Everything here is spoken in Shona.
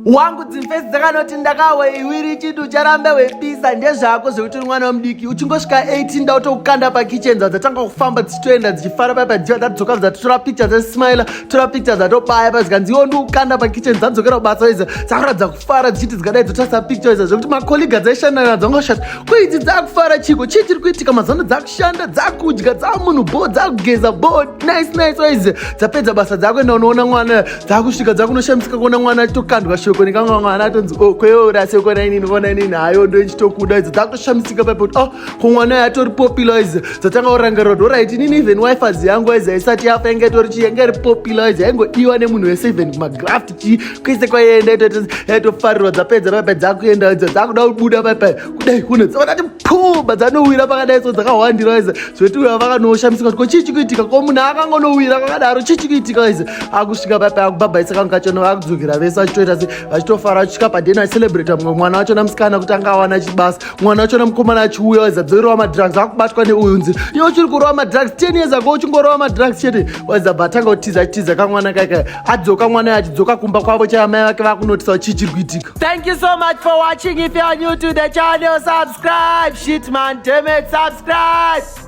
wangu dzimfesi dzakanoti ndakawe iwiri chitu charambe wepisa ndezvako zvekuti mwana womudiki uchingosvika 18 ndautokukanda pakitchen dzatanga kufamba dzichitoenda dzichifara paipa dziva dzadzoka dzatotora picture dzasmaila tora picture dzatobaya pazikanzi iwo ndiukanda pakitchen dzadzokera kubasa idzo dzakuratidza kufara dzichiti dzikadai dzotarisa picture idzo zvekuti makoliga dzaishanda nadzo ngosvati kuidzi dzakufara chiko chii chiri kuitika mazano dzakushanda dzakudya dzamunhu bo dzakugeza bo nice waize dzapedza basa dzakuenda unoona mwana dzakusvika dzakunoshamisika kuona mwana achitokandwa shoko nikanga mwana atonzi kweora sekona inini kona inini hayo ndo ichitokuda idzo dzakutoshamisika paipo kuti ko mwana yatori popular idzo dzatanga kurangarira kuti alright inini even wifi yangu idzo isati yafa inge tori chi inge ri popular idzo yaingodiwa nemunhu wese even kumagraft chi kwese kwaienda yaitofarirwa dzapedza paipa dzakuenda idzo dzakuda kubuda paipa kudai kuno dzaona kuti pumba dzanowira pakadai so dzakahwandira idzo zvekuti uyo vakanoshamisika kuti ko chii chikuitika ko munhu akangonowira kwakadaro chii chikuitika idzo akusvika paipa akubhabhaisa kangu kachona vakudzokera vese vachitoita vachitofara vachisvika padhena vachicelebrata mumwe mwana wachona musikana kuti anga awana chibasa mwana wachona mukomana achiuya waidzadzorova madrugs akubatwa neuyunzi iwo uchiri kurova madrugs 10 years ago uchingorova madrugs chete waidzabhatanga kutiza kamwana kaika adzoka mwana achidzoka kumba kwavo chaamai vake vakunotisa chii chiri kuitika. Thank you so much for watching. If you are new to the channel, subscribe. Shit man, damn it, subscribe.